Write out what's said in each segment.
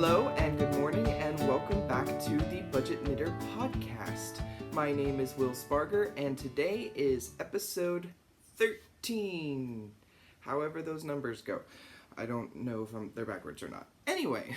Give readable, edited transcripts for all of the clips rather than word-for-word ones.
Hello and good morning and welcome back to the Budget Knitter podcast. My name is Spargur and today is episode 13. However those numbers go. I don't know if they're backwards or not. Anyway,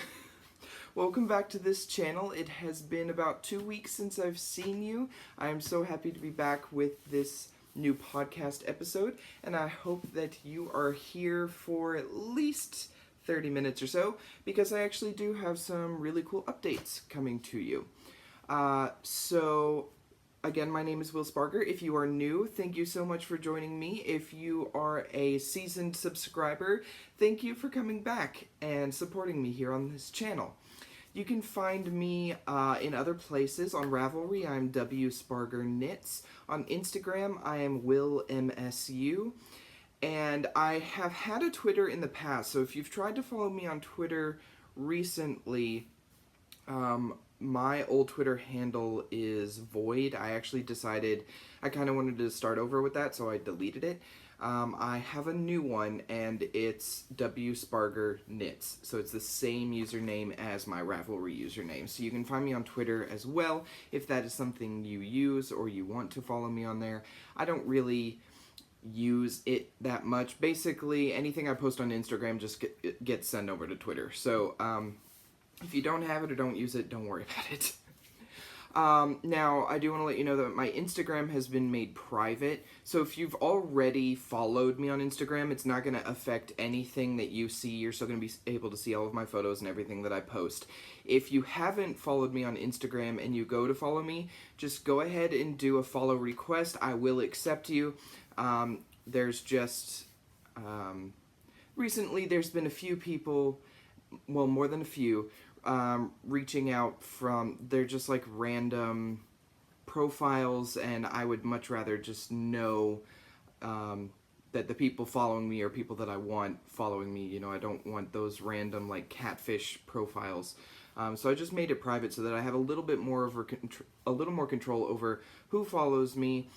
welcome back to this channel. It has been about 2 weeks since I've seen you. I am so happy to be back with this new podcast episode, and I hope that you are here for at least 30 minutes or so, because I actually do have some really cool updates coming to you. So again, my name is Spargur. If you are new, thank you so much for joining me. If you are a seasoned subscriber, thank you for coming back and supporting me here on this channel. You can find me in other places. On Ravelry, I'm WSpargurKnits. On Instagram, I am WillMSU. And I have had a Twitter in the past, so if you've tried to follow me on Twitter recently, my old Twitter handle is void. I actually decided I kind of wanted to start over with that, so I deleted it. I have a new one, and it's WSpargurKnits, so it's the same username as my Ravelry username. So you can find me on Twitter as well, if that is something you use or you want to follow me on there. I don't really use it that much. Basically, anything I post on Instagram just gets sent over to Twitter. So, if you don't have it or don't use it, don't worry about it. Now, I do want to let you know that my Instagram has been made private, so if you've already followed me on Instagram, it's not going to affect anything that you see. You're still going to be able to see all of my photos and everything that I post. If you haven't followed me on Instagram and you go to follow me, just go ahead and do a follow request. I will accept you. Recently there's been a few people, well, more than a few, reaching out they're just like random profiles, and I would much rather just know, that the people following me are people that I want following me. You know, I don't want those random, like, catfish profiles. So I just made it private so that I have a little bit more control over who follows me,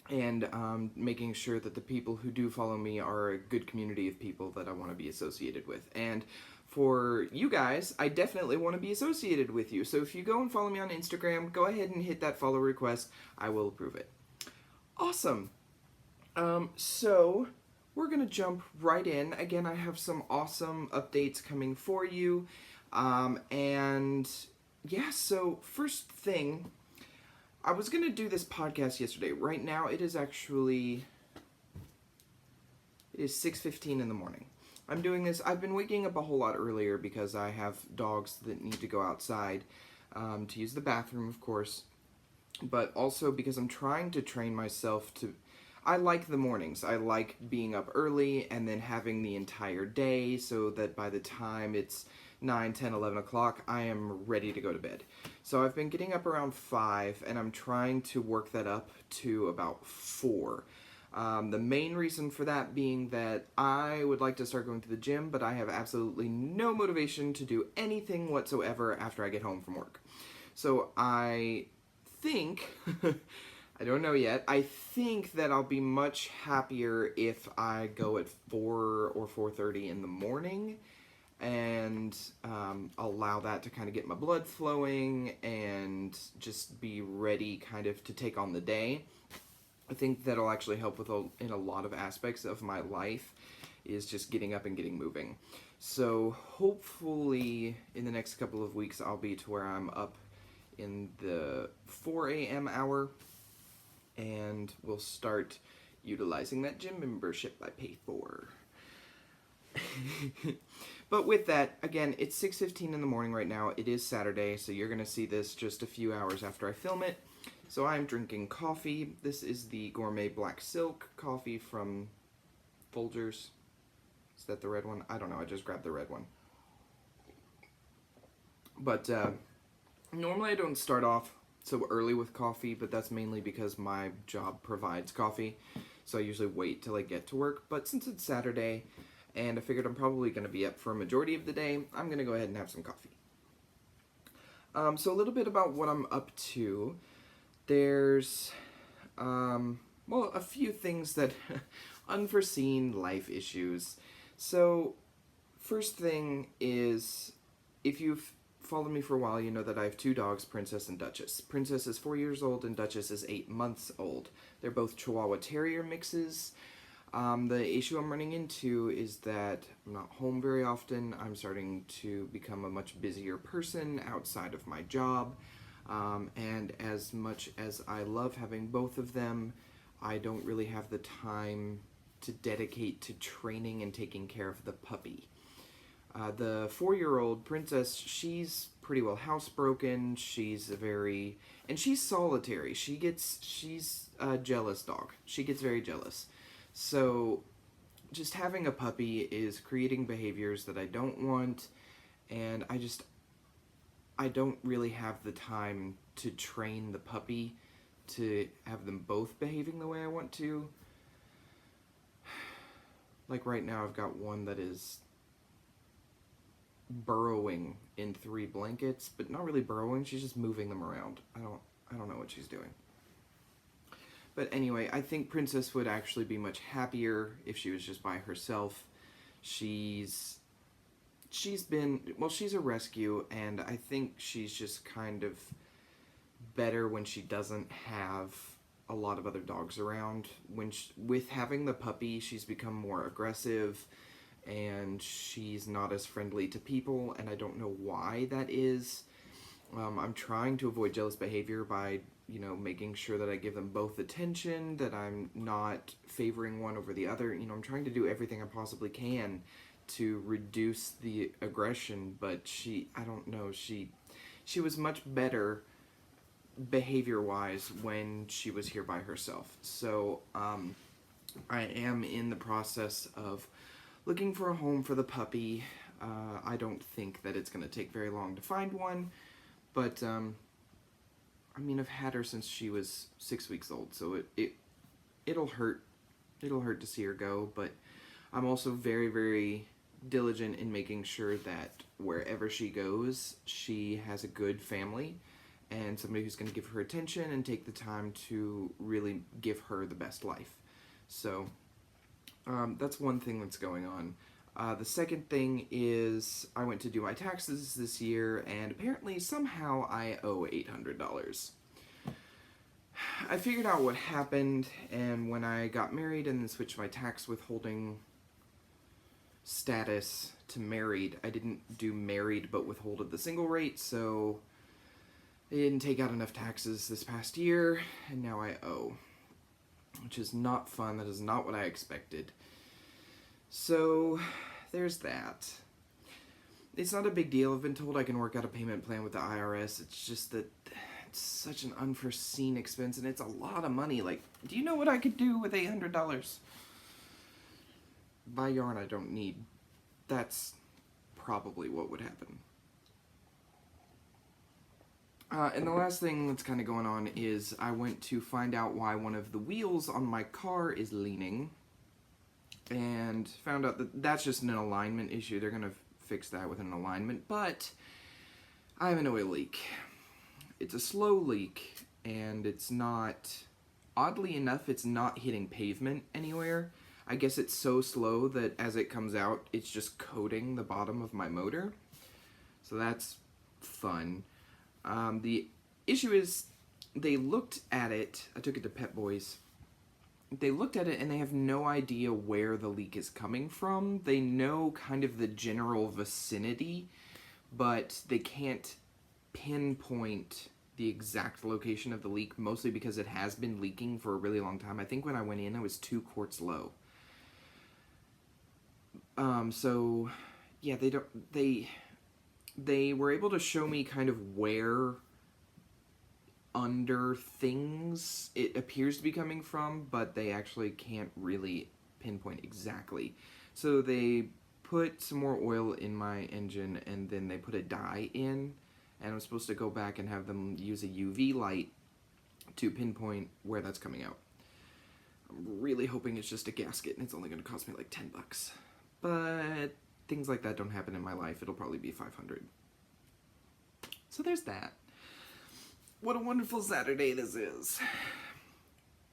and making sure that the people who do follow me are a good community of people that I want to be associated with. And for you guys, I definitely want to be associated with you. So if you go and follow me on Instagram, go ahead and hit that follow request. I will approve it. Awesome. So we're going to jump right in. Again, I have some awesome updates coming for you. And yeah, so first thing, I was going to do this podcast yesterday. Right now, it is 6:15 in the morning. I'm doing this. I've been waking up a whole lot earlier because I have dogs that need to go outside to use the bathroom, of course, but also because I'm trying to train myself to... I like the mornings. I like being up early and then having the entire day so that by the time it's 9, 10, 11 o'clock, I am ready to go to bed. So I've been getting up around 5, and I'm trying to work that up to about 4. The main reason for that being that I would like to start going to the gym, but I have absolutely no motivation to do anything whatsoever after I get home from work. So I think, I don't know yet, I think that I'll be much happier if I go at 4 or 4:30 in the morning, and allow that to kind of get my blood flowing and just be ready kind of to take on the day. I think that'll actually help in a lot of aspects of my life, is just getting up and getting moving. So hopefully in the next couple of weeks I'll be to where I'm up in the 4 a.m. hour, and we'll start utilizing that gym membership I pay for. But with that, again, it's 6:15 in the morning right now. It is Saturday, so you're going to see this just a few hours after I film it. So I'm drinking coffee. This is the Gourmet Black Silk coffee from Folgers. Is that the red one? I don't know. I just grabbed the red one. But normally I don't start off so early with coffee, but that's mainly because my job provides coffee. So I usually wait till I get to work. But since it's Saturday, and I figured I'm probably going to be up for a majority of the day, I'm going to go ahead and have some coffee. So a little bit about what I'm up to. There's, well, a few things that, unforeseen life issues. So, first thing is if you've followed me for a while, you know that I have two dogs, Princess and Duchess. Princess is 4 years old and Duchess is 8 months old. They're both Chihuahua Terrier mixes. The issue I'm running into is that I'm not home very often. I'm starting to become a much busier person outside of my job. And as much as I love having both of them, I don't really have the time to dedicate to training and taking care of the puppy. The 4-year-old Princess, she's pretty well housebroken. She's she's solitary. She's a jealous dog. She gets very jealous. So just having a puppy is creating behaviors that I don't want, and I don't really have the time to train the puppy to have them both behaving the way I want to. Like right now I've got one that is burrowing in 3 blankets, but not really burrowing, she's just moving them around. I don't know what she's doing. But anyway, I think Princess would actually be much happier if she was just by herself. She's a rescue, and I think she's just kind of better when she doesn't have a lot of other dogs around. With having the puppy, she's become more aggressive, and she's not as friendly to people, and I don't know why that is. I'm trying to avoid jealous behavior by, making sure that I give them both attention, that I'm not favoring one over the other. I'm trying to do everything I possibly can to reduce the aggression, but I don't know, she was much better behavior-wise when she was here by herself. So, I am in the process of looking for a home for the puppy. I don't think that it's going to take very long to find one, but, I've had her since she was 6 weeks old, so it'll hurt. It'll hurt to see her go, but I'm also very, very diligent in making sure that wherever she goes, she has a good family and somebody who's going to give her attention and take the time to really give her the best life. So, that's one thing that's going on. The second thing is I went to do my taxes this year, and apparently somehow I owe $800. I figured out what happened, and when I got married and then switched my tax withholding status to married, I didn't do married but withholded the single rate, so I didn't take out enough taxes this past year, and now I owe, which is not fun. That is not what I expected. So, there's that. It's not a big deal. I've been told I can work out a payment plan with the IRS. It's just that it's such an unforeseen expense, and it's a lot of money. Like, do you know what I could do with $800? Buy yarn I don't need. That's probably what would happen. And the last thing that's kind of going on is I went to find out why one of the wheels on my car is leaning, and found out that that's just an alignment issue. They're going to fix that with an alignment, but I have an oil leak. It's a slow leak, and it's not, oddly enough, it's not hitting pavement anywhere. I guess it's so slow that as it comes out, it's just coating the bottom of my motor. So that's fun. The issue is, they looked at it, I took it to Pet Boys, they looked at it and they have no idea where the leak is coming from. They know kind of the general vicinity, but they can't pinpoint the exact location of the leak, mostly because it has been leaking for a really long time. I think when I went in, it was 2 quarts low. So, yeah, they were able to show me kind of where under things it appears to be coming from, but they actually can't really pinpoint exactly. So they put some more oil in my engine, and then they put a dye in, and I'm supposed to go back and have them use a UV light to pinpoint where that's coming out. I'm really hoping it's just a gasket, and it's only going to cost me like $10. But things like that don't happen in my life. It'll probably be $500. So there's that. What a wonderful Saturday this is.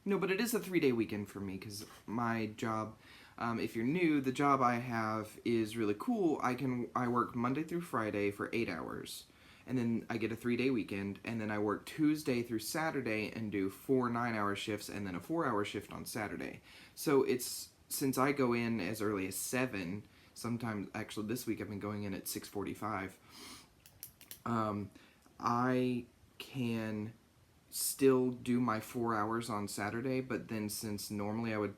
No, but it is a 3-day weekend for me, because my job, If you're new, the job I have is really cool. I work Monday through Friday for 8 hours, and then I get a 3-day weekend, and then I work Tuesday through Saturday and do 4 9-hour shifts and then a 4-hour shift on Saturday. So since I go in as early as 7, sometimes, actually this week I've been going in at 6:45, I can still do my 4 hours on Saturday, but then since normally I would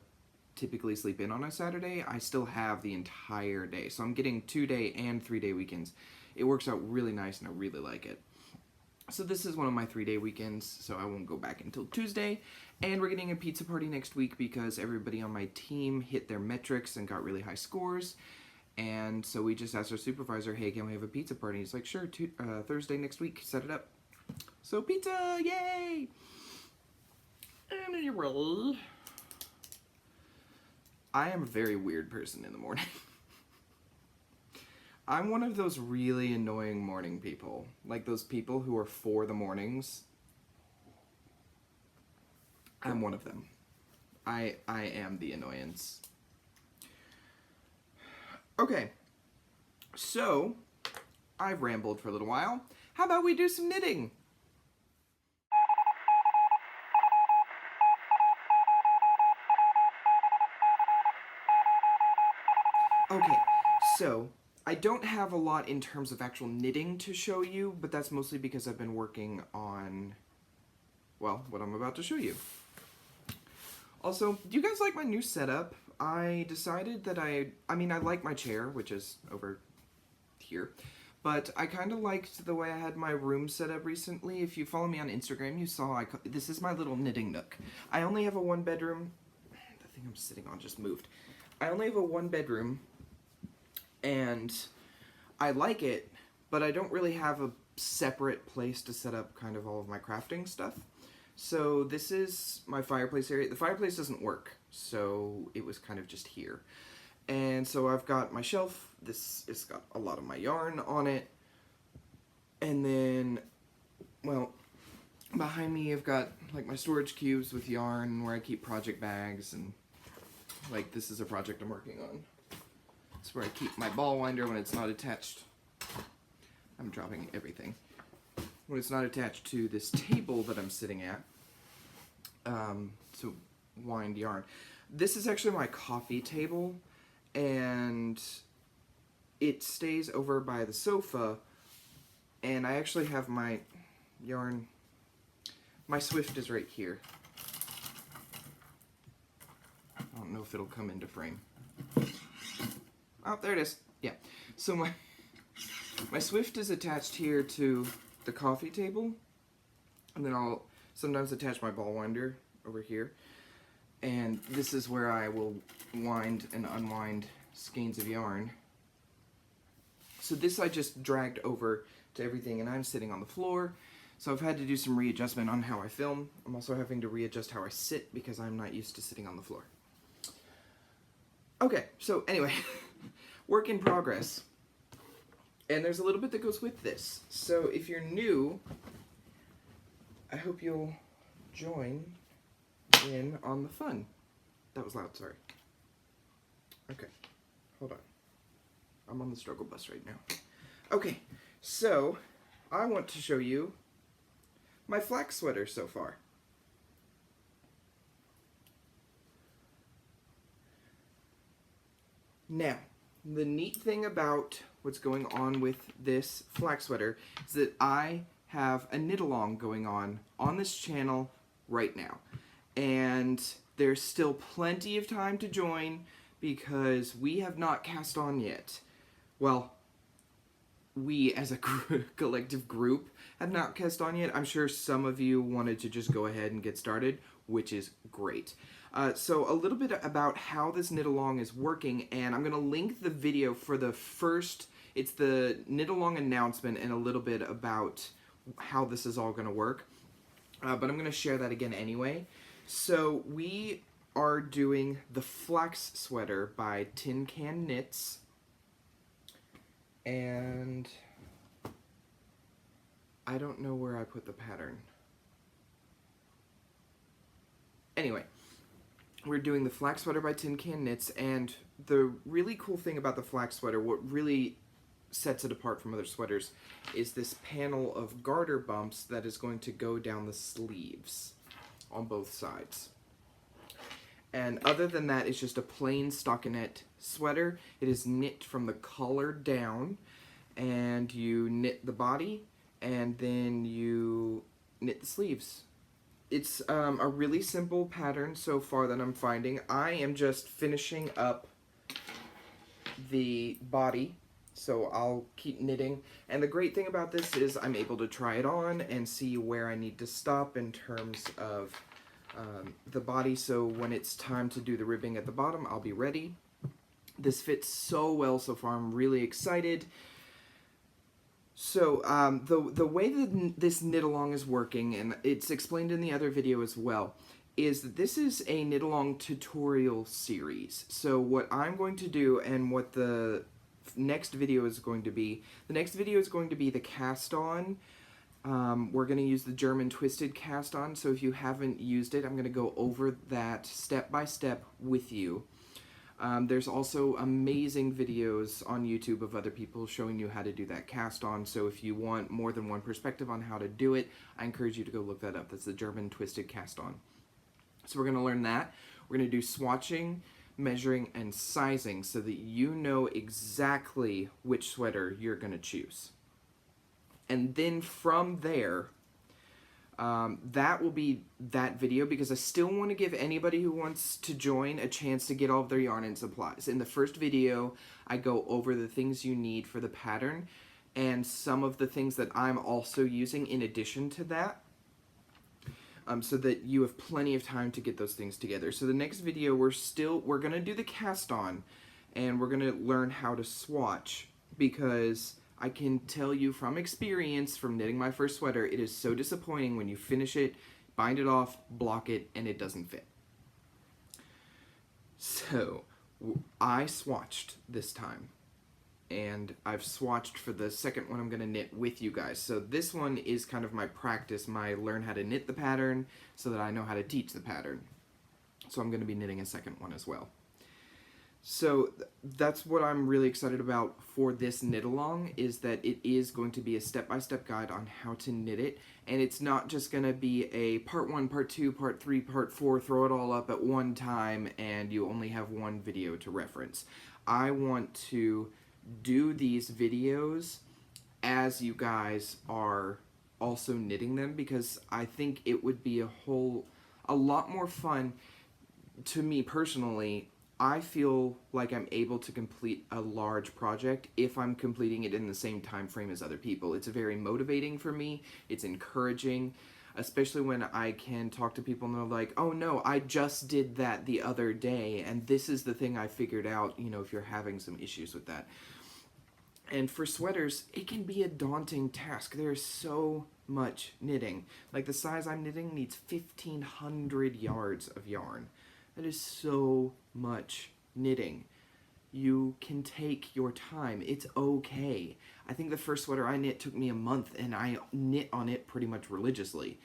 typically sleep in on a Saturday, I still have the entire day. So I'm getting 2-day and 3-day weekends. It works out really nice and I really like it. So this is one of my 3-day weekends, so I won't go back until Tuesday. And we're getting a pizza party next week because everybody on my team hit their metrics and got really high scores. And so we just asked our supervisor, hey, can we have a pizza party? He's like, sure, Thursday next week, set it up. So pizza, yay! Anyway, I am a very weird person in the morning. I'm one of those really annoying morning people. Like those people who are for the mornings. I'm one of them. I am the annoyance. Okay, so I've rambled for a little while. How about we do some knitting? Okay, so I don't have a lot in terms of actual knitting to show you, but that's mostly because I've been working on, well, what I'm about to show you. Also, do you guys like my new setup? I decided that I like my chair, which is over here, but I kind of liked the way I had my room set up recently. If you follow me on Instagram, you saw this is my little knitting nook. I only have a 1-bedroom, the thing I'm sitting on just moved. I only have a 1-bedroom, and I like it, but I don't really have a separate place to set up kind of all of my crafting stuff. So this is my fireplace area. The fireplace doesn't work, so it was kind of just here. And so I've got my shelf. It's got a lot of my yarn on it. And then, well, behind me I've got like my storage cubes with yarn where I keep project bags, and like this is a project I'm working on. It's where I keep my ball winder when it's not attached. I'm dropping everything. When it's not attached to this table that I'm sitting at to wind yarn. This is actually my coffee table, and it stays over by the sofa, and I actually have my yarn, my Swift is right here. I don't know if it'll come into frame. Oh, there it is. Yeah. So my Swift is attached here to the coffee table, and then I'll sometimes attach my ball winder over here, and this is where I will wind and unwind skeins of yarn. So this I just dragged over to everything, and I'm sitting on the floor, so I've had to do some readjustment on how I film. I'm also having to readjust how I sit because I'm not used to sitting on the floor. Okay, so anyway, work in progress. And there's a little bit that goes with this. So if you're new, I hope you'll join in on the fun. That was loud, sorry. Okay, hold on. I'm on the struggle bus right now. Okay, so I want to show you my flax sweater so far. Now, the neat thing about what's going on with this flax sweater is that I have a knit along going on this channel right now. And there's still plenty of time to join because we have not cast on yet. Well, we as a collective group have not cast on yet. I'm sure some of you wanted to just go ahead and get started, which is great. So a little bit about how this knit along is working, and I'm going to link the video for the first, it's the knit along announcement and a little bit about how this is all going to work. But I'm going to share that again anyway. So we are doing the Flax sweater by Tin Can Knits. And I don't know where I put the pattern. Anyway, we're doing the Flax sweater by Tin Can Knits, and the really cool thing about the Flax sweater, what really sets it apart from other sweaters, is this panel of garter bumps that is going to go down the sleeves on both sides. And other than that, it's just a plain stockinette sweater. It is knit from the collar down, and you knit the body, and then you knit the sleeves. It's a really simple pattern so far that I'm finding. I am just finishing up the body, so I'll keep knitting. And the great thing about this is I'm able to try it on and see where I need to stop in terms of the body, so when it's time to do the ribbing at the bottom, I'll be ready. This fits so well so far. I'm really excited. So the way that this knit along is working, and it's explained in the other video as well, is that this is a knit along tutorial series. So what I'm going to do, and what the next video is going to be, the cast on. We're going to use the German twisted cast on, so if you haven't used it, I'm going to go over that step by step with you. There's also amazing videos on YouTube of other people showing you how to do that cast on, so if you want more than one perspective on how to do it, I encourage you to go look that up. That's the German twisted cast on. So we're going to learn that. We're going to do swatching, measuring, and sizing so that you know exactly which sweater you're going to choose. And then from there, that will be that video, because I still want to give anybody who wants to join a chance to get all of their yarn and supplies. In the first video, I go over the things you need for the pattern and some of the things that I'm also using in addition to that, so that you have plenty of time to get those things together. So the next video, we're going to do the cast on, and we're going to learn how to swatch, because I can tell you from experience, from knitting my first sweater, it is so disappointing when you finish it, bind it off, block it, and it doesn't fit. So, I swatched this time, and I've swatched for the second one I'm going to knit with you guys. So this one is kind of my practice, my learn how to knit the pattern, so that I know how to teach the pattern. So I'm going to be knitting a second one as well. So that's what I'm really excited about for this knit along, is that it is going to be a step-by-step guide on how to knit it, and it's not just going to be a part 1, part 2, part 3, part 4, throw it all up at one time and you only have one video to reference. I want to do these videos as you guys are also knitting them, because I think it would be a lot more fun to me personally. I feel like I'm able to complete a large project if I'm completing it in the same time frame as other people. It's very motivating for me. It's encouraging, especially when I can talk to people and they're like, oh no, I just did that the other day, and this is the thing I figured out, you know, if you're having some issues with that. And for sweaters, it can be a daunting task. There's so much knitting. Like the size I'm knitting needs 1,500 yards of yarn. That is so much knitting. You can take your time. It's okay. I think the first sweater I knit took me a month, and I knit on it pretty much religiously.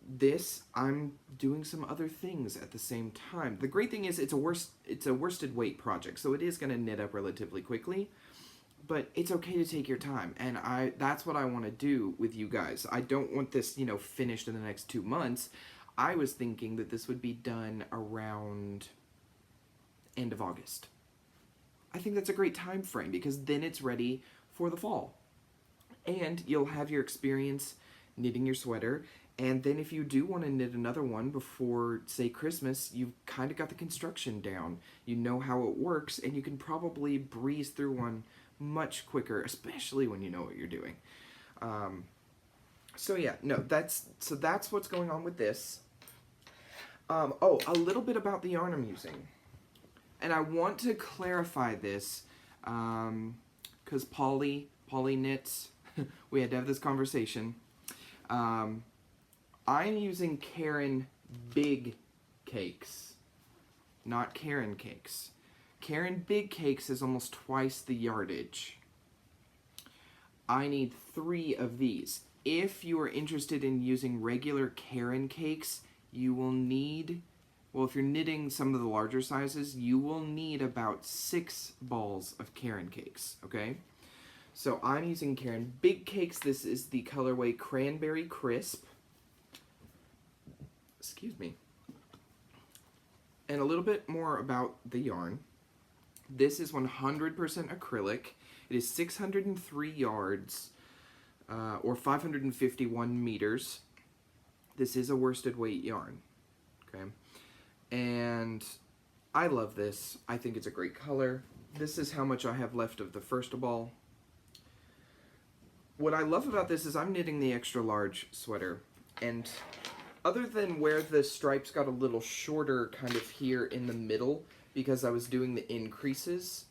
This, I'm doing some other things at the same time. The great thing is it's a worsted weight project, so it is going to knit up relatively quickly, but it's okay to take your time, and that's what I want to do with you guys. I don't want this, you know, finished in the next 2 months. I was thinking that this would be done around end of August. I think that's a great time frame, because then it's ready for the fall. And you'll have your experience knitting your sweater, and then if you do want to knit another one before, say, Christmas, you've kind of got the construction down. You know how it works, and you can probably breeze through one much quicker, especially when you know what you're doing. So yeah, no, that's what's going on with this. Oh, a little bit about the yarn I'm using. And I want to clarify this, because Polly Knits, we had to have this conversation. I'm using Caron Big Cakes, not Caron Cakes. Caron Big Cakes is almost twice the yardage. I need 3 of these. If you are interested in using regular Caron Cakes, you will need Well, if you're knitting some of the larger sizes, you will need about 6 balls of Karen cakes, okay? So I'm using Karen Big Cakes. This is the colorway Cranberry Crisp. Excuse me. And a little bit more about the yarn. This is 100% acrylic. It is 603 yards, or 551 meters. This is a worsted weight yarn, okay? And I love this. I think it's a great color. This is how much I have left of the first ball. What I love about this is I'm knitting the extra large sweater, and other than where the stripes got a little shorter kind of here in the middle because I was doing the increases,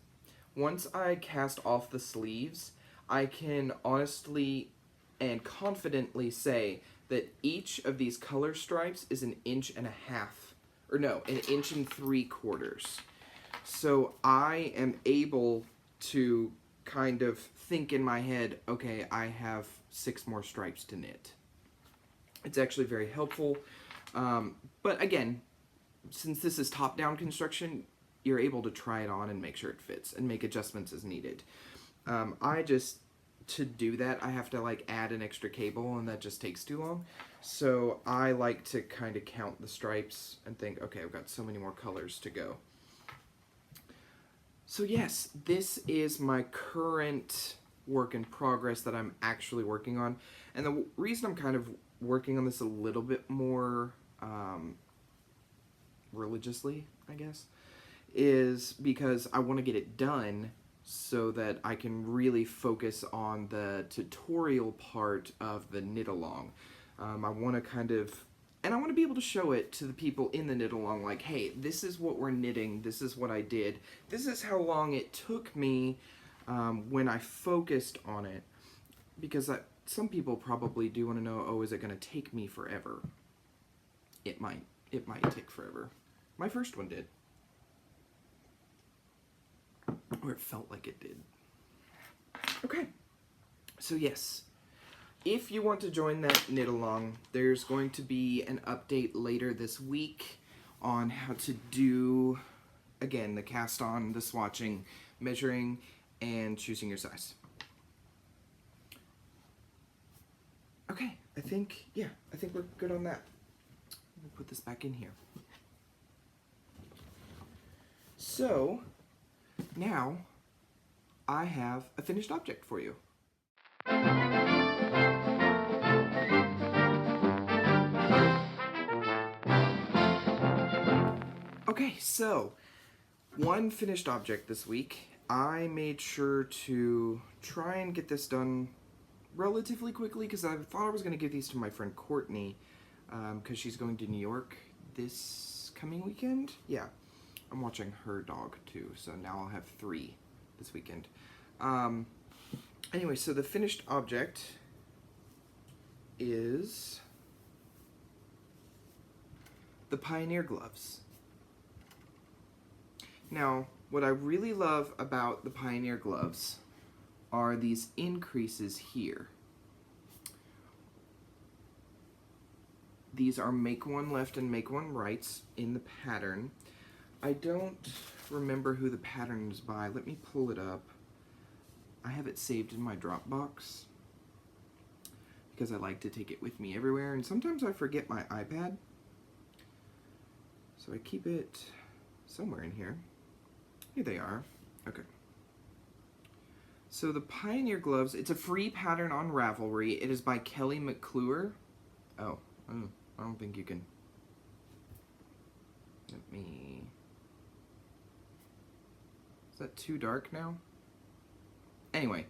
once I cast off the sleeves, I can honestly and confidently say that each of these color stripes is 1.5 inches, or no, 1 3/4 inches. So I am able to kind of think in my head, okay, I have 6 more stripes to knit. It's actually very helpful. But again, since this is top-down construction, you're able to try it on and make sure it fits and make adjustments as needed. To do that, I have to like add an extra cable, and that just takes too long. So I like to kind of count the stripes and think, okay, I've got so many more colors to go. So yes, this is my current work in progress that I'm actually working on. And the reason I'm kind of working on this a little bit more religiously, I guess, is because I want to get it done so that I can really focus on the tutorial part of the knit along. I want to kind of, and I want to be able to show it to the people in the knit along, like, hey, this is what we're knitting, this is what I did, this is how long it took me when I focused on it, because some people probably do want to know, oh, is it going to take me forever? It might take forever. My first one did. Or it felt like it did. Okay, so yes, if you want to join that knit along, there's going to be an update later this week on how to do, again, the cast on, the swatching, measuring, and choosing your size. Okay, I think we're good on that. We'll put this back in here. So, now, I have a finished object for you. Okay, so, one finished object this week. I made sure to try and get this done relatively quickly because I thought I was going to give these to my friend Courtney because she's going to New York this coming weekend. Yeah. I'm watching her dog too, so now I'll have 3 this weekend. Anyway, so the finished object is the Pioneer gloves. Now, what I really love about the Pioneer gloves are these increases here. These are make one left and make one rights in the pattern. I don't remember who the pattern is by. Let me pull it up. I have it saved in my Dropbox because I like to take it with me everywhere, and sometimes I forget my iPad. So I keep it somewhere in here. Here they are. Okay. So the Pioneer gloves, it's a free pattern on Ravelry. It is by Kelly McClure. Oh, I don't think you can. Let me... Is that too dark now? Anyway,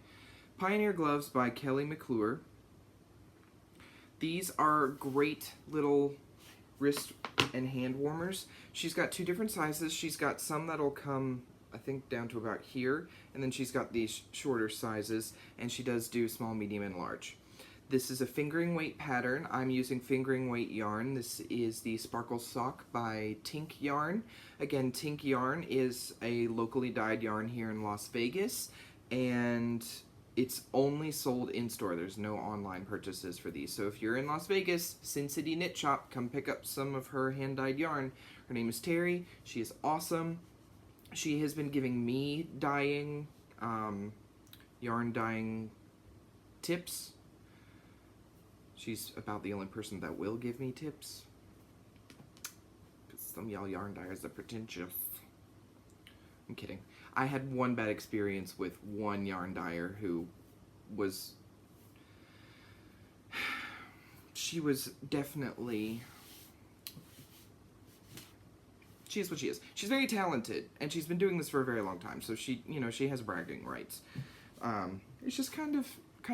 Pioneer gloves by Kelly McClure. These are great little wrist and hand warmers. She's got 2 different sizes. She's got some that'll come, I think, down to about here, and then she's got these shorter sizes, and she does do small, medium, and large. This is a fingering weight pattern. I'm using fingering weight yarn. This is the Sparkle Sock by Tink Yarn. Again, Tink Yarn is a locally dyed yarn here in Las Vegas, and it's only sold in-store. There's no online purchases for these. So if you're in Las Vegas, Sin City Knit Shop, come pick up some of her hand-dyed yarn. Her name is Terry. She is awesome. She has been giving me dyeing, yarn dyeing tips. She's about the only person that will give me tips. Because some y'all yarn dyers are pretentious. I'm kidding. I had one bad experience with one yarn dyer who was... She was definitely... She is what she is. She's very talented, and she's been doing this for a very long time, so she, you know, she has bragging rights. It's just kind of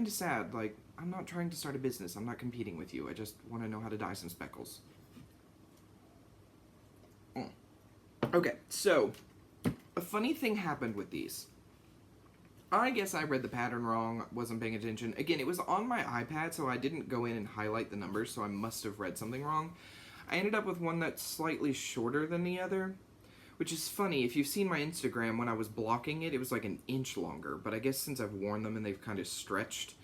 sad. Like, I'm not trying to start a business. I'm not competing with you. I just want to know how to dye some speckles. Okay, so... A funny thing happened with these. I guess I read the pattern wrong, wasn't paying attention. Again, it was on my iPad, so I didn't go in and highlight the numbers, so I must have read something wrong. I ended up with one that's slightly shorter than the other, which is funny. If you've seen my Instagram, when I was blocking it, it was like an inch longer, but I guess since I've worn them and they've kind of stretched,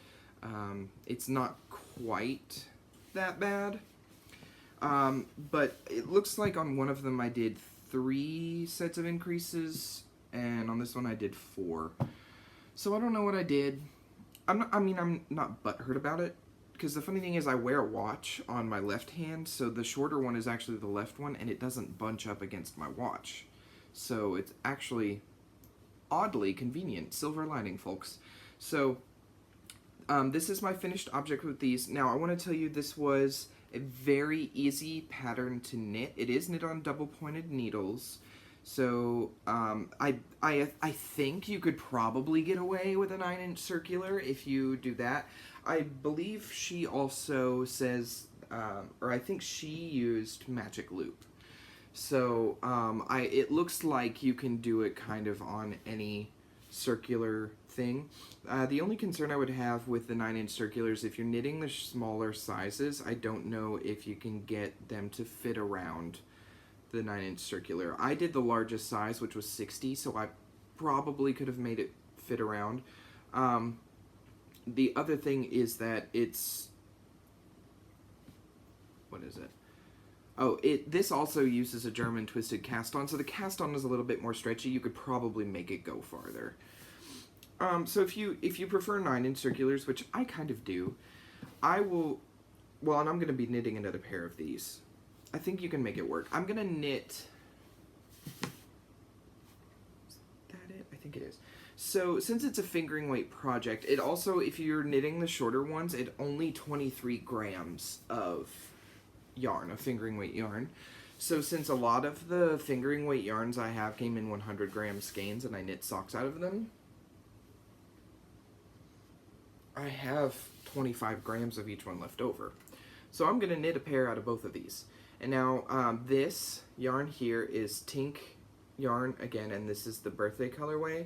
it's not quite that bad. But it looks like on one of them I did 3 sets of increases, and on this one I did 4. So I don't know what I did. I'm not butthurt about it, because the funny thing is I wear a watch on my left hand, so the shorter one is actually the left one, and it doesn't bunch up against my watch. So it's actually oddly convenient. Silver lining, folks. So this is my finished object with these. Now I want to tell you this was a very easy pattern to knit. It is knit on double-pointed needles, so I think you could probably get away with a 9-inch circular if you do that. I believe she also says, or I think she used magic loop. So it looks like you can do it kind of on any circular thing. The only concern I would have with the 9-inch circulars, if you're knitting the smaller sizes, I don't know if you can get them to fit around the 9-inch circular. I did the largest size, which was 60, so I probably could have made it fit around. The other thing is that it's... What is it? Oh, this also uses a German twisted cast-on, so the cast-on is a little bit more stretchy. You could probably make it go farther. So if you prefer 9-inch circulars, which I kind of do, I will... Well, and I'm going to be knitting another pair of these. I think you can make it work. I'm going to knit... Is that it? I think it is. So, since it's a fingering weight project, it also, if you're knitting the shorter ones, it's only 23 grams of yarn, of fingering weight yarn. So since a lot of the fingering weight yarns I have came in 100 gram skeins and I knit socks out of them, I have 25 grams of each one left over. So I'm going to knit a pair out of both of these. And now this yarn here is Tink yarn again, and this is the birthday colorway.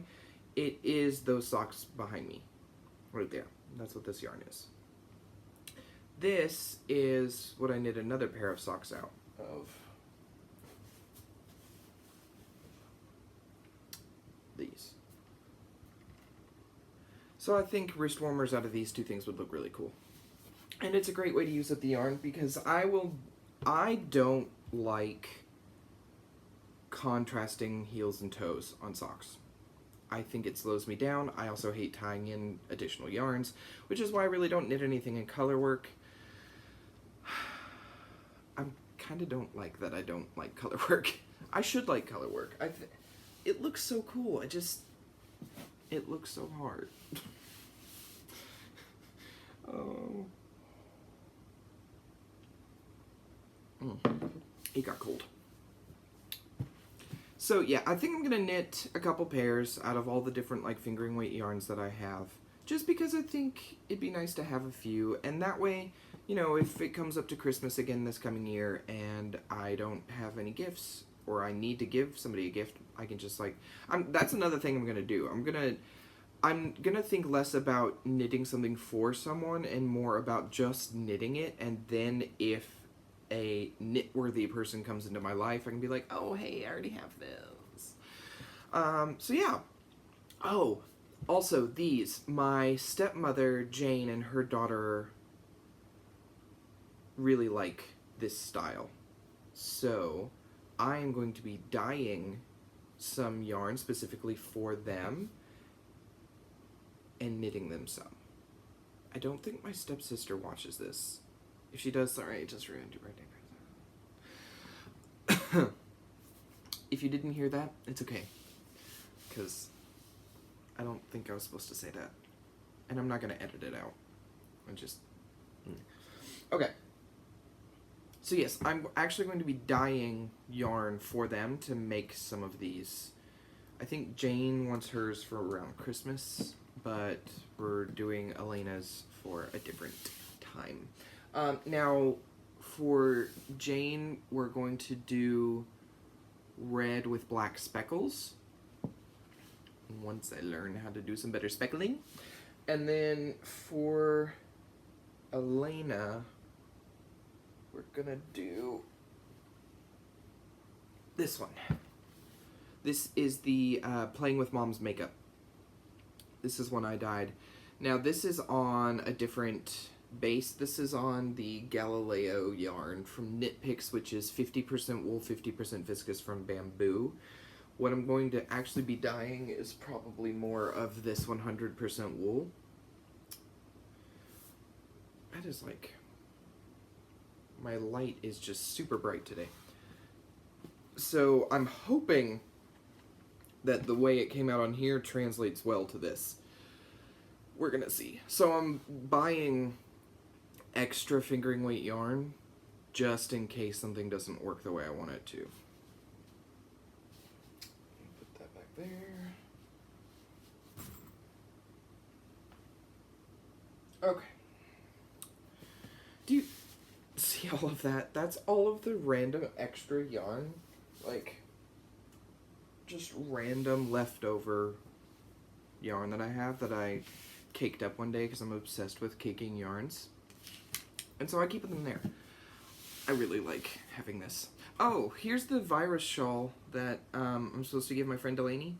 It is those socks behind me, right there. That's what this yarn is. This is what I knit another pair of socks out of. These. So I think wrist warmers out of these two things would look really cool. And it's a great way to use up the yarn because I don't like contrasting heels and toes on socks. I think it slows me down. I also hate tying in additional yarns, which is why I really don't knit anything in color work. I kind of don't like that I don't like color work. I should like color work. It looks so cool. It looks so hard. Oh. It got cold. So yeah, I think I'm gonna knit a couple pairs out of all the different like fingering weight yarns that I have, just because I think it'd be nice to have a few, and that way, you know, if it comes up to Christmas again this coming year and I don't have any gifts or I need to give somebody a gift, I can just like, that's another thing I'm gonna do. I'm gonna think less about knitting something for someone and more about just knitting it, and then if a knit-worthy person comes into my life, I can be like, oh, hey, I already have this. So yeah. Oh, Also, my stepmother, Jane, and her daughter really like this style. So, I am going to be dyeing some yarn specifically for them and knitting them some. I don't think my stepsister watches this. If she does, sorry, I just ruined your birthday. If you didn't hear that, it's okay. Because I don't think I was supposed to say that. And I'm not going to edit it out. Okay. So yes, I'm actually going to be dyeing yarn for them to make some of these. I think Jane wants hers for around Christmas, but we're doing Elena's for a different time. Now, for Jane, we're going to do red with black speckles. Once I learn how to do some better speckling. And then for Elena, we're gonna do this one. This is the Playing with Mom's Makeup. This is one I dyed. Now this is on a different base. This is on the Galileo yarn from Knit Picks, which is 50% wool, 50% viscose from bamboo. What I'm going to actually be dyeing is probably more of this 100% wool. That is like... my light is just super bright today. So I'm hoping that the way it came out on here translates well to this. We're gonna see. So I'm buying extra fingering weight yarn just in case something doesn't work the way I want it to. Put that back there. Okay. Do you see all of that? That's all of the random extra yarn. Like, just random leftover yarn that I have that I caked up one day because I'm obsessed with caking yarns. And so I keep them there. I really like having this. Oh, here's the virus shawl that I'm supposed to give my friend Delaney.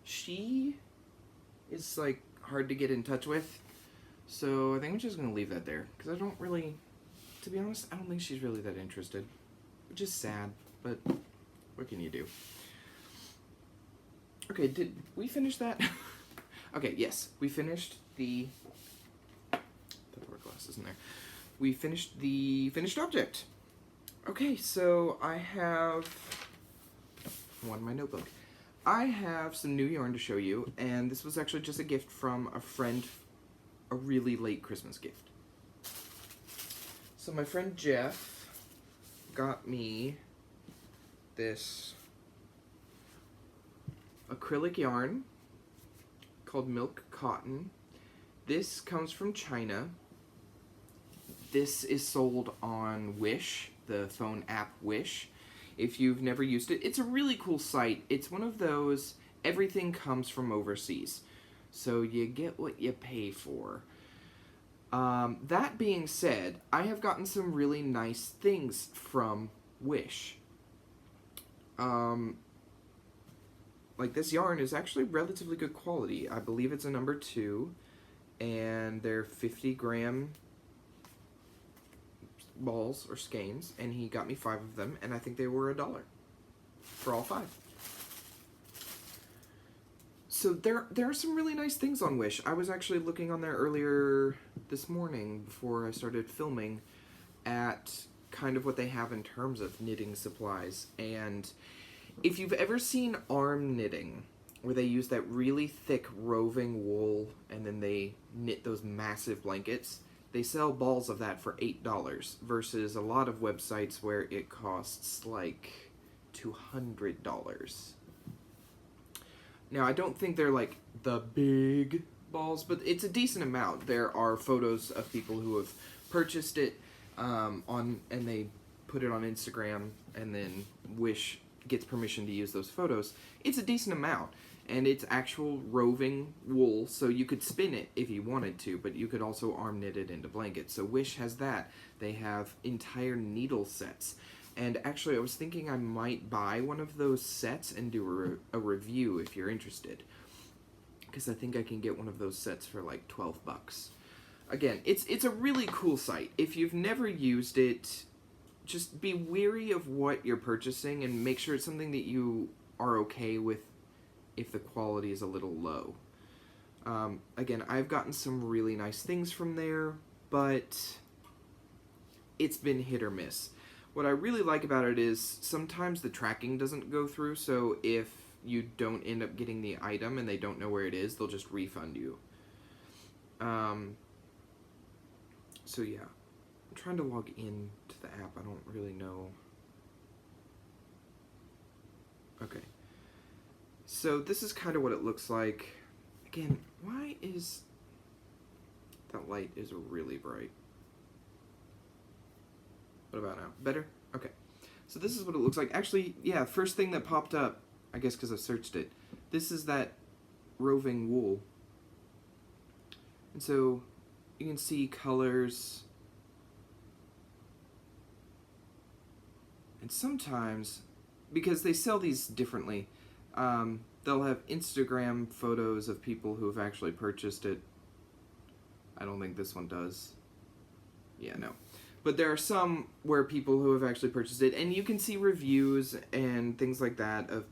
She is, like, hard to get in touch with. So I think I'm just going to leave that there. Because I don't really, to be honest, I don't think she's really that interested. Which is sad, but what can you do? Okay, did we finish that? Okay, yes, we finished the door glasses in there. We finished the finished object. Okay, so I have one in my notebook. I have some new yarn to show you, and this was actually just a gift from a friend, a really late Christmas gift. So my friend Jeff got me this acrylic yarn called Milk Cotton. This comes from China. This is sold on Wish, the phone app Wish. If you've never used it, it's a really cool site. It's one of those, everything comes from overseas. So you get what you pay for. That being said, I have gotten some really nice things from Wish. Like this yarn is actually relatively good quality. I believe it's a number 2, and they're 50-gram balls or skeins, and he got me 5 of them, and I think they were $1 for all 5. So there are some really nice things on Wish. I was actually looking on there earlier this morning before I started filming at kind of what they have in terms of knitting supplies. And if you've ever seen arm knitting, where they use that really thick roving wool and then they knit those massive blankets, they sell balls of that for $8 versus a lot of websites where it costs like $200. Now, I don't think they're like the big balls, but it's a decent amount. There are photos of people who have purchased it and they put it on Instagram, and then Wish gets permission to use those photos. It's a decent amount, and it's actual roving wool, so you could spin it if you wanted to, but you could also arm knit it into blankets. So Wish has that. They have entire needle sets. And actually, I was thinking I might buy one of those sets and do a review if you're interested. because I think I can get one of those sets for like 12 bucks. Again, it's a really cool site. If you've never used it, just be wary of what you're purchasing and make sure it's something that you are okay with if the quality is a little low. Again, I've gotten some really nice things from there, but it's been hit or miss. What I really like about it is sometimes the tracking doesn't go through, so if you don't end up getting the item and they don't know where it is, they'll just refund you. So yeah, I'm trying to log in to the app. I don't really know. Okay. So this is kind of what it looks like. Again, why is that light is really bright? What about now? Better? Okay. So this is what it looks like. Actually, yeah, first thing that popped up, I guess because I searched it, this is that roving wool. And so you can see colors. And sometimes, because they sell these differently, they'll have Instagram photos of people who have actually purchased it. I don't think this one does. Yeah, no. But there are some where people who have actually purchased it, and you can see reviews and things like that of,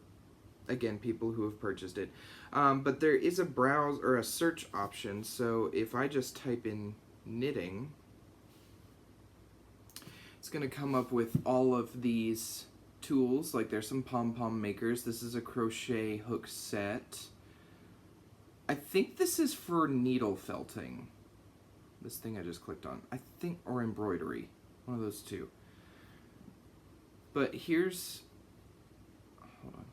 again, people who have purchased it. But there is a browse or a search option, so if I just type in knitting, it's going to come up with all of these tools. Like there's some pom-pom makers. This is a crochet hook set. I think this is for needle felting. This thing I just clicked on. I think, or embroidery. One of those two. But here's, hold on.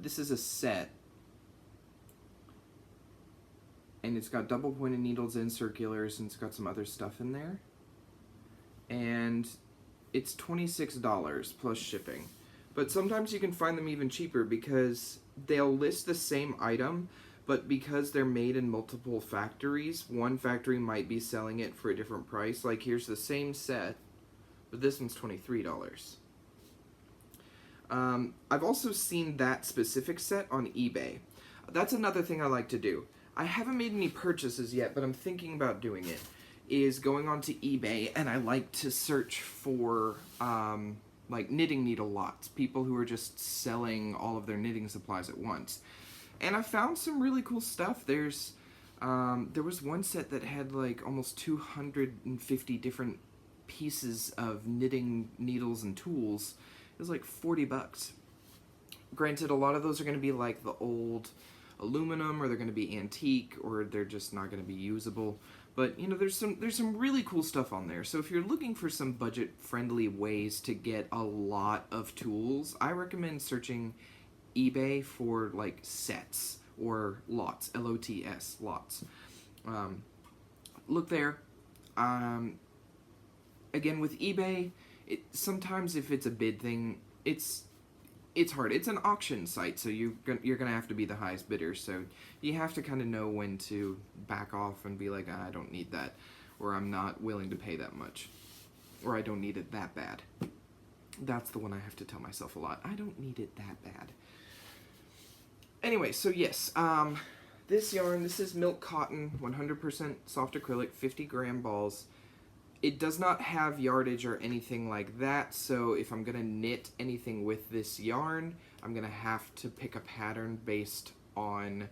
This is a set. And it's got double pointed needles and circulars, and it's got some other stuff in there. And it's $26 plus shipping. But sometimes you can find them even cheaper because they'll list the same item, but because they're made in multiple factories, one factory might be selling it for a different price. Like here's the same set, but this one's $23. I've also seen that specific set on eBay. That's another thing I like to do. I haven't made any purchases yet, but I'm thinking about doing it. Is going onto eBay, and I like to search for like knitting needle lots, people who are just selling all of their knitting supplies at once. And I found some really cool stuff. There was one set that had like almost 250 different pieces of knitting needles and tools. It was like 40 bucks. Granted, a lot of those are going to be like the old aluminum, or they're going to be antique, or they're just not going to be usable. But you know, there's some really cool stuff on there. So if you're looking for some budget-friendly ways to get a lot of tools, I recommend searching eBay for like sets or lots, L-O-T-S, lots. Look there. Again, with eBay, sometimes if it's a bid thing, it's hard. It's an auction site, so you're gonna have to be the highest bidder. So you have to kind of know when to back off and be like, I don't need that, or I'm not willing to pay that much, or I don't need it that bad. That's the one I have to tell myself a lot. I don't need it that bad. Anyway, so yes, this yarn, this is milk cotton, 100% soft acrylic, 50-gram balls. It does not have yardage or anything like that, so if I'm going to knit anything with this yarn, I'm going to have to pick a pattern based on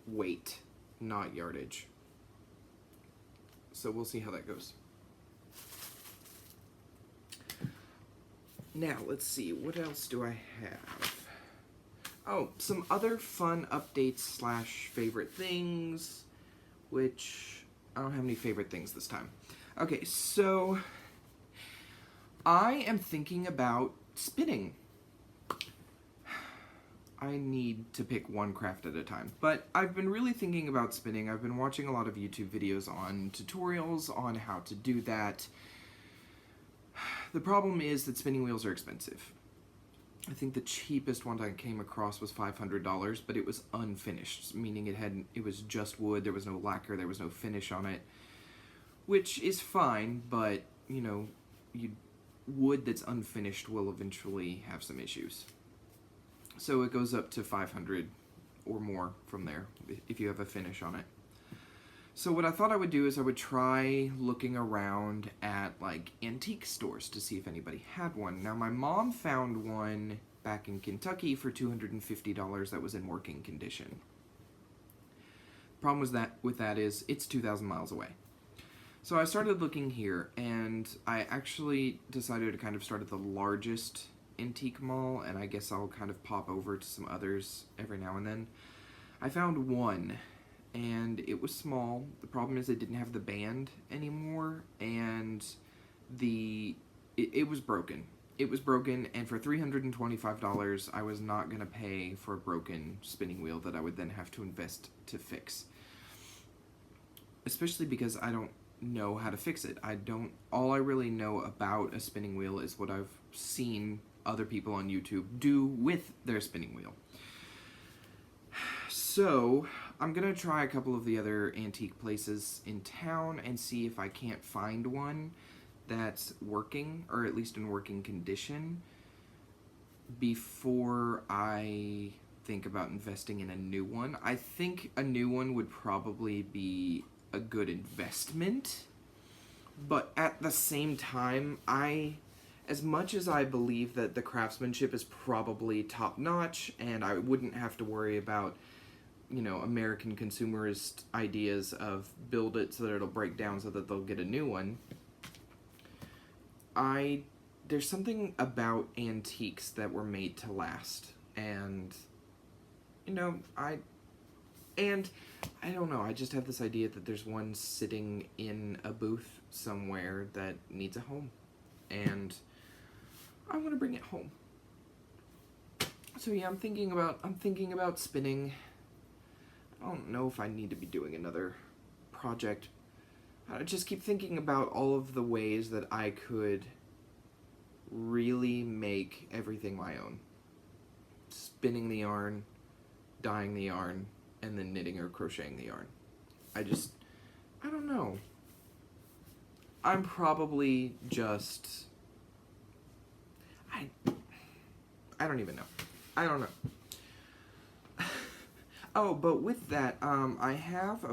weight, not yardage. So we'll see how that goes. Now, let's see, what else do I have? Oh, some other fun updates / favorite things, which I don't have any favorite things this time. Okay, so I am thinking about spinning. I need to pick one craft at a time, but I've been really thinking about spinning. I've been watching a lot of YouTube videos on tutorials on how to do that. The problem is that spinning wheels are expensive. I think the cheapest one I came across was $500, but it was unfinished, meaning it was just wood, there was no lacquer, there was no finish on it, which is fine, but, you know, wood that's unfinished will eventually have some issues. So it goes up to $500 or more from there if you have a finish on it. So what I thought I would do is I would try looking around at like antique stores to see if anybody had one. Now my mom found one back in Kentucky for $250 that was in working condition. Problem with that is it's 2,000 miles away. So I started looking here, and I actually decided to kind of start at the largest antique mall, and I guess I'll kind of pop over to some others every now and then. I found one, and it was small. The problem is it didn't have the band anymore, and it was broken. It was broken, and for $325, I was not going to pay for a broken spinning wheel that I would then have to invest to fix. Especially because I don't know how to fix it. All I really know about a spinning wheel is what I've seen other people on YouTube do with their spinning wheel. So I'm gonna try a couple of the other antique places in town and see if I can't find one that's working, or at least in working condition, before I think about investing in a new one. I think a new one would probably be a good investment, but at the same time, as much as I believe that the craftsmanship is probably top-notch and I wouldn't have to worry about, American consumerist ideas of build it so that it'll break down so that they'll get a new one, there's something about antiques that were made to last, and I don't know, I just have this idea that there's one sitting in a booth somewhere that needs a home, and I want to bring it home. So yeah, I'm thinking about spinning. I don't know if I need to be doing another project. I just keep thinking about all of the ways that I could really make everything my own. Spinning the yarn, dyeing the yarn, and then knitting or crocheting the yarn. I don't know. I'm probably just... I don't even know. I don't know. Oh, but with that, I have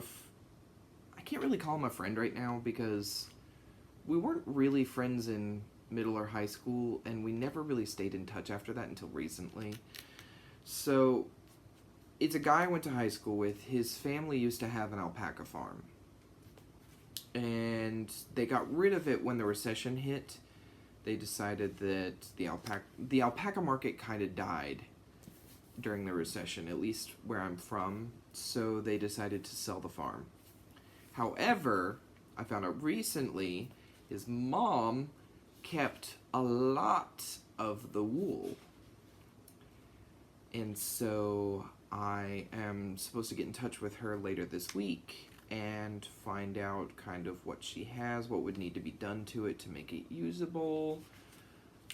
I can't really call him a friend right now because we weren't really friends in middle or high school, and we never really stayed in touch after that until recently. So, it's a guy I went to high school with. His family used to have an alpaca farm, and they got rid of it when the recession hit. They decided that the alpaca market kind of died during the recession, at least where I'm from, so they decided to sell the farm. However, I found out recently his mom kept a lot of the wool, and so I am supposed to get in touch with her later this week and find out kind of what she has, what would need to be done to it to make it usable.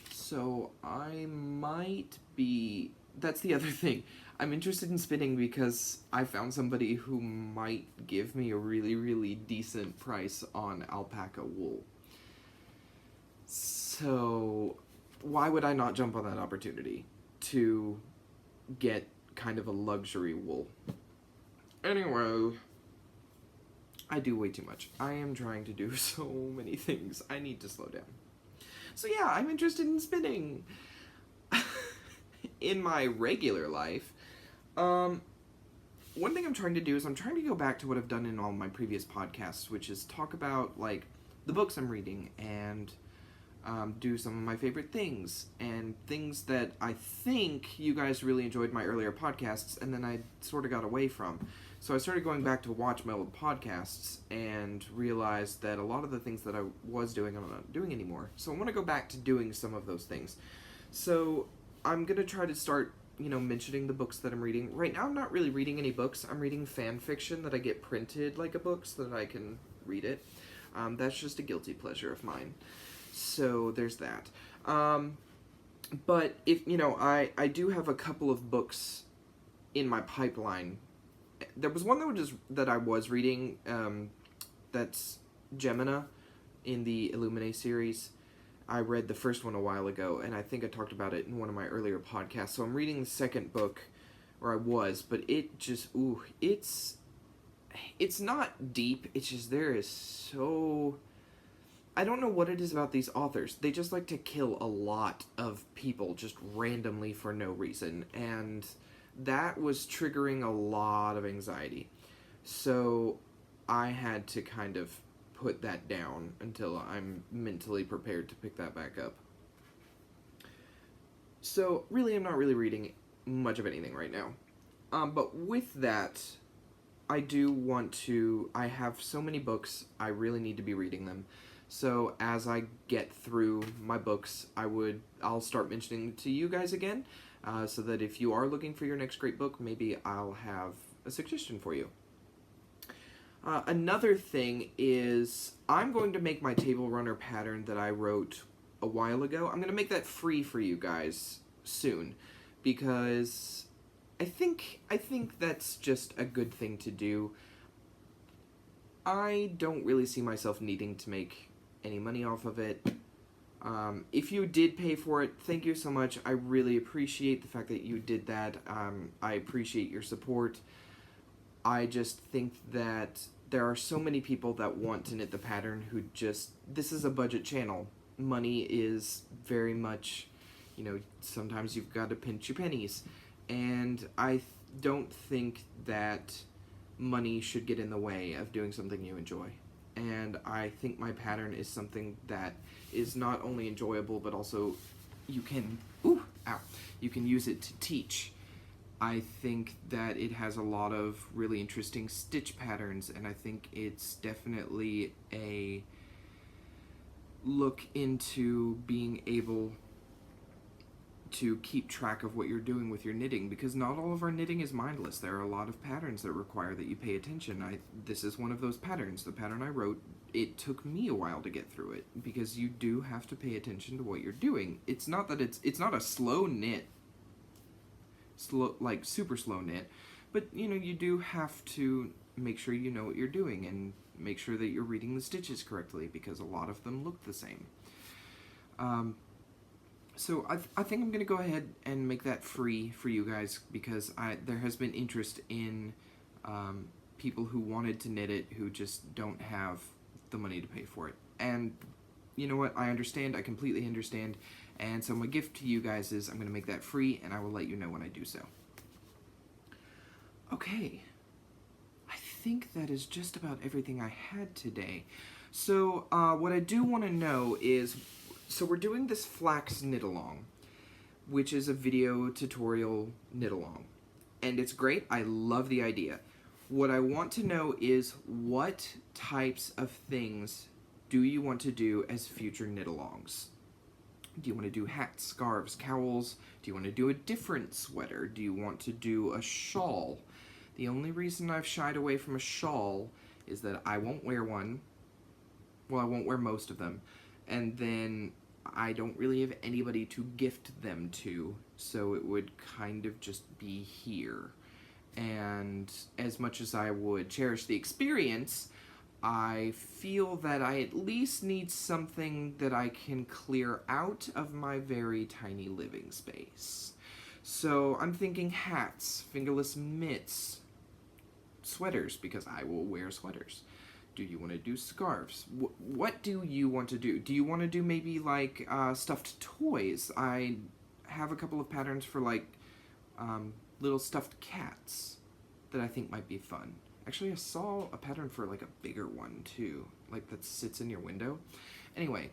So I might be... That's the other thing. I'm interested in spinning because I found somebody who might give me a really, really decent price on alpaca wool. So why would I not jump on that opportunity to get kind of a luxury wool? Anyway, I do way too much. I am trying to do so many things. I need to slow down. So yeah, I'm interested in spinning. In my regular life, one thing I'm trying to do is I'm trying to go back to what I've done in all my previous podcasts, which is talk about, like, the books I'm reading and do some of my favorite things and things that I think you guys really enjoyed my earlier podcasts and then I sort of got away from. So I started going back to watch my old podcasts and realized that a lot of the things that I was doing, I'm not doing anymore. So I want to go back to doing some of those things. So I'm going to try to start, mentioning the books that I'm reading. Right now I'm not really reading any books. I'm reading fan fiction that I get printed like a book so that I can read it. That's just a guilty pleasure of mine. So there's that. But if, I do have a couple of books in my pipeline. There was one that I was reading, that's Gemina in the Illuminae series. I read the first one a while ago, and I think I talked about it in one of my earlier podcasts. So I'm reading the second book or I was, but it just, ooh, it's not deep, it's just there is so... I don't know what it is about these authors. They just like to kill a lot of people just randomly for no reason, and that was triggering a lot of anxiety. So I had to kind of put that down until I'm mentally prepared to pick that back up. So really, I'm not really reading much of anything right now. But with that, I do want to... I have so many books, I really need to be reading them. So as I get through my books, I'll start mentioning to you guys again, so that if you are looking for your next great book, maybe I'll have a suggestion for you. Another thing is, I'm going to make my table runner pattern that I wrote a while ago. I'm going to make that free for you guys soon, because I think that's just a good thing to do. I don't really see myself needing to make any money off of it. If you did pay for it, thank you so much. I really appreciate the fact that you did that. I appreciate your support. I just think that there are so many people that want to knit the pattern who just... This is a budget channel. Money is very much, you know, sometimes you've got to pinch your pennies. And I don't think that money should get in the way of doing something you enjoy. And I think my pattern is something that is not only enjoyable, but also you can... you can use it to teach. I think that it has a lot of really interesting stitch patterns, and I think it's definitely a look into being able to keep track of what you're doing with your knitting, because not all of our knitting is mindless. There are a lot of patterns that require that you pay attention. This is one of those patterns. The pattern I wrote, it took me a while to get through it, because you do have to pay attention to what you're doing. It's not that it's not a slow knit, like super slow knit, but you know, you do have to make sure you know what you're doing and make sure that you're reading the stitches correctly, because a lot of them look the same. So I think I'm going to go ahead and make that free for you guys, because there has been interest in people who wanted to knit it who just don't have the money to pay for it. And you know what? I understand. I completely understand. And so my gift to you guys is I'm going to make that free, and I will let you know when I do so. Okay. I think that is just about everything I had today. So what I do want to know is... So we're doing this Flax knit-along, which is a video tutorial knit-along. And it's great. I love the idea. What I want to know is, what types of things do you want to do as future knit-alongs? Do you want to do hats, scarves, cowls? Do you want to do a different sweater? Do you want to do a shawl? The only reason I've shied away from a shawl is that I won't wear one. Well, I won't wear most of them. And then I don't really have anybody to gift them to, so it would kind of just be here. And as much as I would cherish the experience, I feel that I at least need something that I can clear out of my very tiny living space. So I'm thinking hats, fingerless mitts, sweaters, because I will wear sweaters. Do you want to do scarves? What do you want to do? Do you want to do maybe like stuffed toys? I have a couple of patterns for like little stuffed cats that I think might be fun. Actually, I saw a pattern for like a bigger one too, like that sits in your window. Anyway,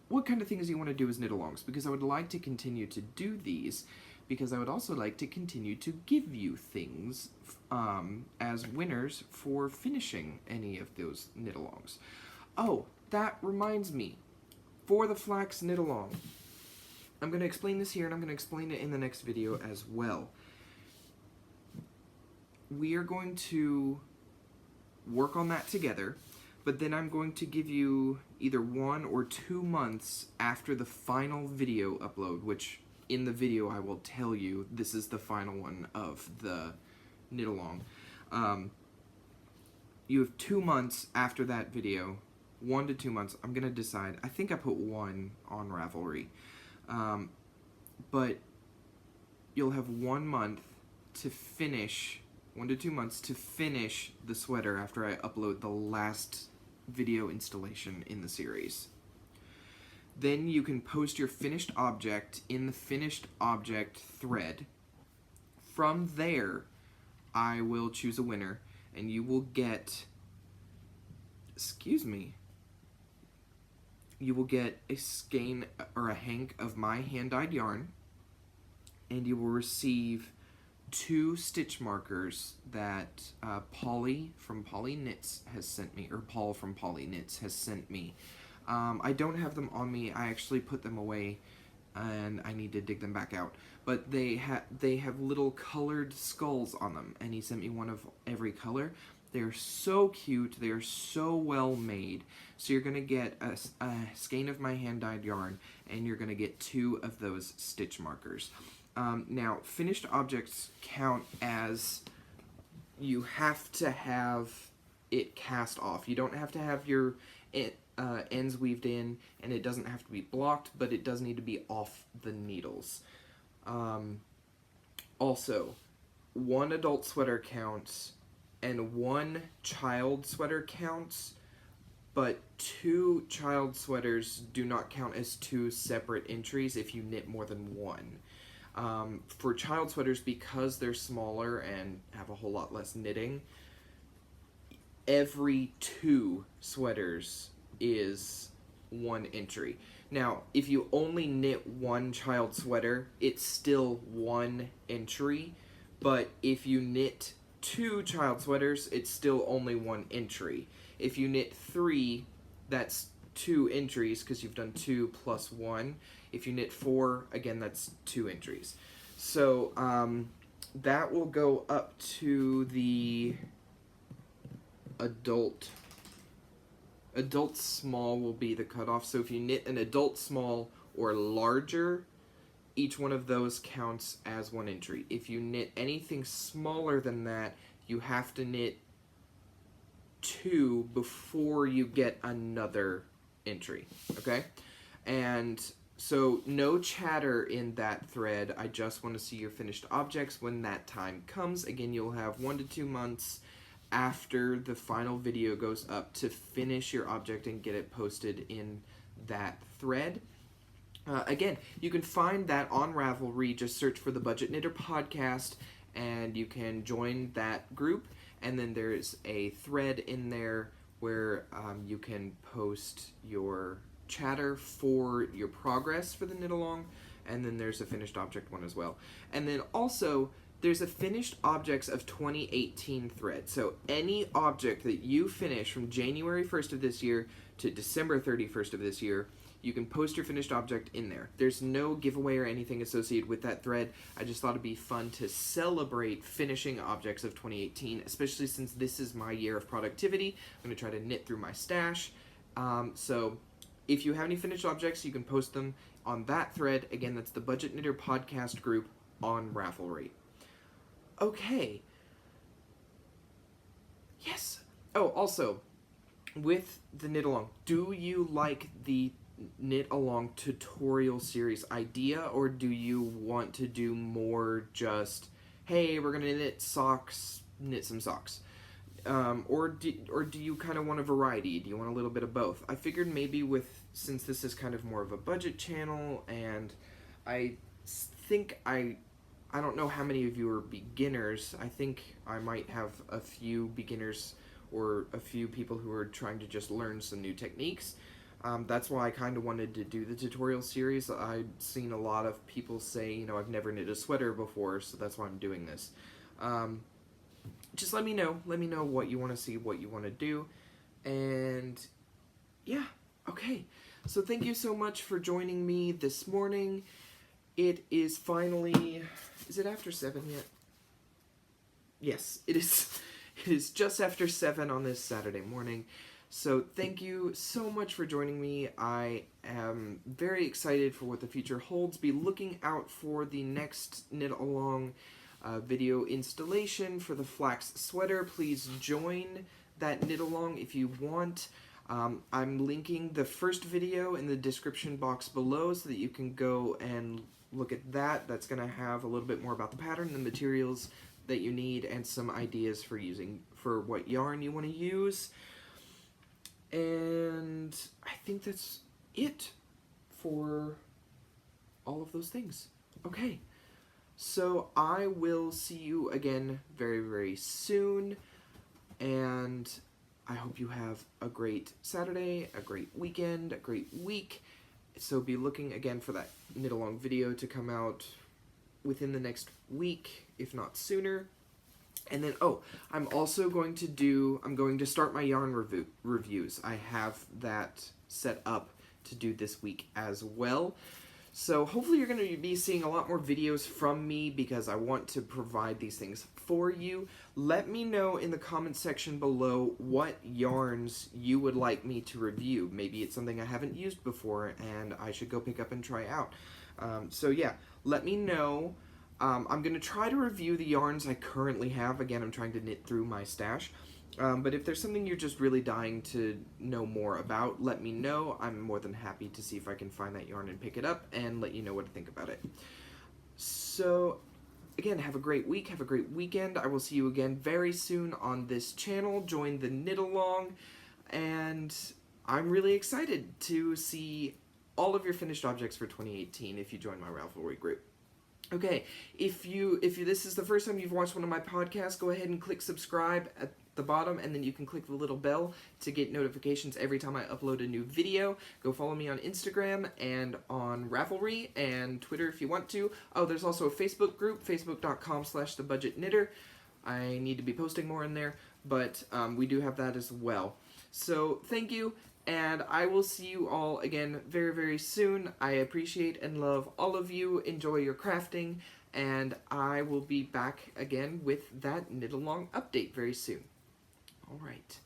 what kind of things do you want to do as knit-alongs? Because I would like to continue to do these, because I would also like to continue to give you things as winners for finishing any of those knit-alongs. Oh, that reminds me. For the Flax knit-along, I'm going to explain this here, and I'm going to explain it in the next video as well. We are going to work on that together, but then I'm going to give you either 1 or 2 months after the final video upload, which in the video I will tell you this is the final one of the knit-along. You have 2 months after that video, 1 to 2 months. I'm going to decide. I think I put 1 on Ravelry. But you'll have 1 month to finish, 1 to 2 months to finish the sweater after I upload the last video installation in the series. Then you can post your finished object in the finished object thread. From there, I will choose a winner, and you will get, you will get a skein or a hank of my hand-dyed yarn, and you will receive 2 stitch markers that Polly from WSKnits has sent me, or Paul from WSKnits has sent me. I don't have them on me. I actually put them away, and I need to dig them back out. But they have little colored skulls on them, and he sent me one of every color. They're so cute. They're so well made. So you're going to get a skein of my hand-dyed yarn, and you're going to get 2 of those stitch markers. Now, finished objects count as you have to have it cast off. You don't have to have your ends weaved in, and it doesn't have to be blocked, but it does need to be off the needles. Also, 1 adult sweater counts, and 1 child sweater counts, but 2 child sweaters do not count as 2 separate entries if you knit more than 1. For child sweaters, because they're smaller and have a whole lot less knitting, every 2 sweaters is 1 entry. Now, if you only knit 1 child sweater, it's still 1 entry, but if you knit 2 child sweaters, it's still only 1 entry. If you knit 3, that's 2 entries because you've done 2 plus 1. If you knit 4, again, that's 2 entries. So that will go up to the adult small will be the cutoff. So if you knit an adult small or larger, each one of those counts as 1 entry. If you knit anything smaller than that, you have to knit 2 before you get another entry, okay? And so no chatter in that thread. I just want to see your finished objects when that time comes. Again, you'll have 1 to 2 months after the final video goes up to finish your object and get it posted in that thread. Again, you can find that on Ravelry. Just search for the Budget Knitter Podcast, and you can join that group. And then there's a thread in there where you can post your chatter for your progress for the knit along, and then there's a finished object one as well. And then also, there's a finished objects of 2018 thread. So any object that you finish from January 1st of this year to December 31st of this year, you can post your finished object in there. There's no giveaway or anything associated with that thread. I just thought it'd be fun to celebrate finishing objects of 2018, especially since this is my year of productivity. I'm going to try to knit through my stash. So if you have any finished objects, you can post them on that thread. Again, that's the Budget Knitter Podcast group on Ravelry. Okay. Yes. Oh, also, with the knit along, do you like the knit along tutorial series idea, or do you want to do more just, hey, we're gonna knit socks, knit some socks? Or do you kind of want a variety? Do you want a little bit of both? I figured maybe since this is kind of more of a budget channel, and I think I don't know how many of you are beginners. I think I might have a few beginners or a few people who are trying to just learn some new techniques. That's why I kind of wanted to do the tutorial series. I've seen a lot of people say, I've never knit a sweater before, so that's why I'm doing this. Just let me know. Let me know what you want to see, what you want to do. And yeah, okay. So thank you so much for joining me this morning. It is finally, is it after 7 yet? Yes, it is. It is just after 7 on this Saturday morning. So thank you so much for joining me. I am very excited for what the future holds. Be looking out for the next knit along video installation for the Flax sweater. Please join that knit along if you want. I'm linking the first video in the description box below so that you can go and look at that. That's going to have a little bit more about the pattern, the materials that you need, and some ideas for what yarn you want to use. And I think that's it for all of those things. Okay, so I will see you again very, very soon, and I hope you have a great Saturday, a great weekend, a great week. So be looking again for that knit along video to come out within the next week, if not sooner. And then, I'm also going to start my yarn reviews. I have that set up to do this week as well. So hopefully you're going to be seeing a lot more videos from me because I want to provide these things for you. Let me know in the comments section below what yarns you would like me to review. Maybe it's something I haven't used before and I should go pick up and try out. So yeah, let me know. I'm going to try to review the yarns I currently have. Again, I'm trying to knit through my stash. But if there's something you're just really dying to know more about, let me know. I'm more than happy to see if I can find that yarn and pick it up and let you know what to think about it. So, again, have a great week, have a great weekend. I will see you again very soon on this channel. Join the knit along, and I'm really excited to see all of your finished objects for 2018 if you join my Ravelry group. Okay, if this is the first time you've watched one of my podcasts, go ahead and click subscribe at the bottom, and then you can click the little bell to get notifications every time I upload a new video. Go follow me on Instagram and on Ravelry and Twitter if you want to. Oh, there's also a Facebook group, facebook.com/thebudgetknitter. I need to be posting more in there, but we do have that as well. So thank you, and I will see you all again very, very soon. I appreciate and love all of you. Enjoy your crafting, and I will be back again with that knit along update very soon. All right.